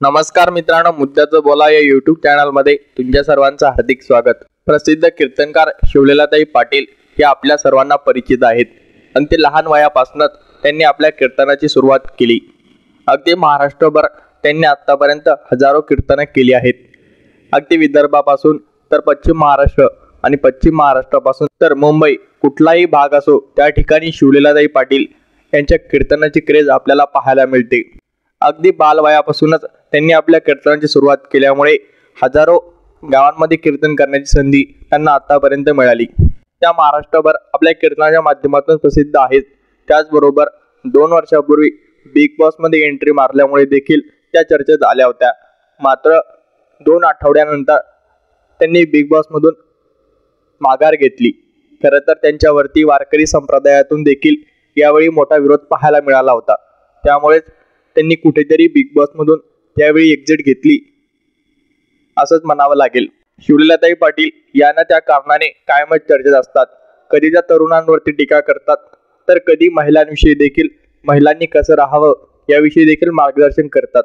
नमस्कार मित्रांनो, मुद्द्याचं बोला या यूट्यूब चॅनलमध्ये तुमच्या सर्वांचं हार्दिक स्वागत। प्रसिद्ध कीर्तनकार शिवलीलाताई पाटील हे आपल्या सर्वांना परिचित आहेत आणि ते लहान वयापासूनच त्यांनी आपल्या कीर्तनाची सुरुवात केली। अगदी महाराष्ट्रभर त्यांनी आतापर्यंत हजारो कीर्तने केली आहेत। अगदी विदर्भापासून तर पश्चिम महाराष्ट्र आणि पश्चिम महाराष्ट्रापासून तर मुंबई कुठलाही भाग असो त्या ठिकाणी शिवलीलाताई पाटील यांच्या कीर्तनाची क्रेज आपल्याला पाहायला मिळते। अगदी बालवयापासूनच त्यांनी आपल्या कीर्तनाची सुरुवात केल्यामुळे हजारो गावांमध्ये कीर्तन करण्याची संधी त्यांना आतापर्यंत मिळाली। त्या महाराष्ट्रभर आपल्या कीर्तनाच्या माध्यमातून प्रसिद्ध आहेत। त्याचबरोबर 2 वर्षापूर्वी बिग बॉस मध्ये एंट्री मारल्यामुळे देखील त्या चर्चेत आल्या होत्या। मात्र 2 आठवड्यानंतर त्यांनी बिग बॉस मधून माघार घेतली। खरं तर त्यांच्यावरती वारकरी संप्रदायातून देखील यावेळी मोठा विरोध पाहायला मिळाला होता। त्यामुळे त्यांनी कुठेतरी बिग बॉस मधून त्यावेळी एक्झिट घेतली असंच म्हणावं लागेल। शिवलीलाताई पाटील यांना त्या कारणाने कायमच चर्चेत असतात। कधी त्या तरुणांवरती टीका करतात तर कधी महिलांविषयी देखील महिलांनी कसं राहावं याविषयी देखील मार्गदर्शन करतात।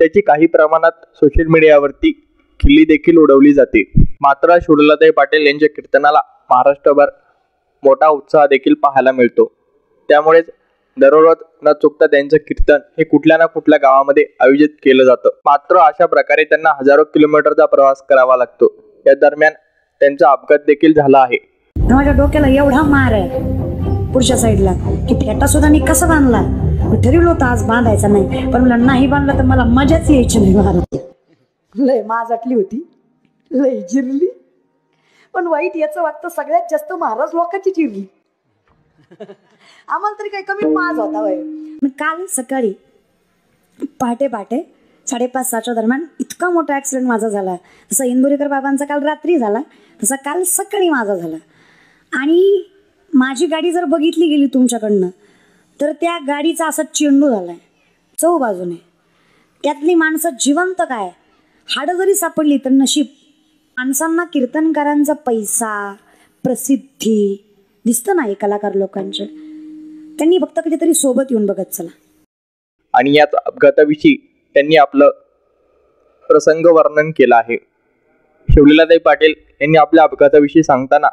त्याची काही प्रमाणात सोशल मीडियावरती खिल्ली देखील उडवली जाते। मात्र शिवलीलाताई पाटील यांच्या कीर्तनाला महाराष्ट्रभर मोठा उत्साह देखील पाहायला मिळतो। त्यामुळेच दररोज न चुकता त्यांचं कीर्तन हे कुठल्या ना कुठल्या गावामध्ये आयोजित केलं जातं। मात्र अशा प्रकारे त्यांना हजारो किलोमीटरचा प्रवास करावा लागतो। या दरम्यान त्यांचा अपघात देखील झाला आहे। माझ्या डोक्याला एवढा मार आहे पुढच्या साईडला की फेटा सुद्धा मी कसा बांधला। ठरवलं होतं आज बांधायचा नाही, पण मला नाही बांधला तर मला मजाच यायची नाही। महाराज लय माजटली होती, लय जिरली, पण वाईट याचं वाटतं सगळ्यात जास्त महाराज लोकांची जिरली। आम्हाला तरी काही कमी माज होता वय। काल सकाळी पहाटे 5:30-7च्या दरम्यान इतका मोठा ॲक्सिडेंट माझा झाला। जसा इंदुरीकर बाबांचा काल रात्री झाला तसा काल सकाळी माझा झाला। आणि माझी गाडी जर बघितली गेली तुमच्याकडनं तर त्या गाडीचा असा चेंडू झालाय चौ बाजूने। त्यातली माणसं जिवंत काय, हाडं जरी सापडली तर नशीब। माणसांना कीर्तनकारांचा पैसा प्रसिद्धी दिसतं नाही कलाकार लोकांचे, त्यांनी फक्त कधीतरी सोबत येऊन बघत चला। आणि याच अपघाताविषयी त्यांनी आपलं प्रसंग वर्णन केलं आहे। शिवलीलाताई पाटील यांनी आपल्या अपघाताविषयी सांगताना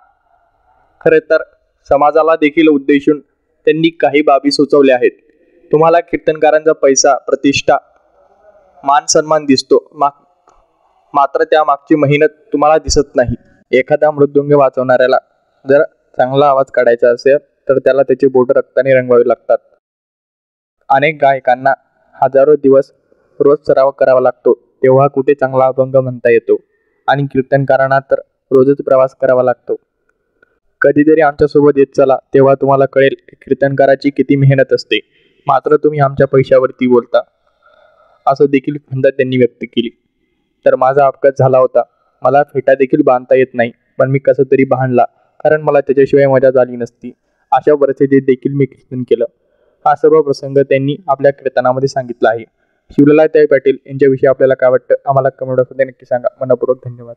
खरे तर समाजाला देखील उद्देशून त्यांनी काही बाबी सुचवल्या आहेत। तुम्हाला कीर्तनकारांचा पैसा प्रतिष्ठा मान सन्मान दिसतो, मात्र त्या मागची मेहनत तुम्हाला दिसत नाही। एखादा मृदुंग वाजवणाऱ्याला जर चांगला आवाज काढायचा असेल तर त्याला त्याचे बोट रक्ताने रंगवावे लागतात। अनेक गायकांना हजारो दिवस रोज सराव करावा लागतो, तेव्हा कुठे चांगला अभंग म्हणता येतो। आणि कीर्तनकारांना तर रोजच प्रवास करावा लागतो। कधीतरी आमच्यासोबत येत चला, तेव्हा तुम्हाला कळेल कीर्तनकाराची किती मेहनत असते, मात्र तुम्ही आमच्या पैशावरती बोलता, असं देखील खंत त्यांनी व्यक्त केली। तर माझा अपघात झाला होता, मला फेटा देखील बांधता येत नाही, पण मी कसं तरी बांधला, कारण मला त्याच्याशिवाय मजा झाली नसती। अशा परिस्थितीत देखील मी कीर्तन केलं। हा सर्व प्रसंग त्यांनी आपल्या कीर्तनामध्ये सांगितला आहे। शिवलीलाताई पाटील यांच्याविषयी आपल्याला काय वाटतं आम्हाला कमेंट बॉक्समध्ये नक्की सांगा। मनपूर्वक धन्यवाद।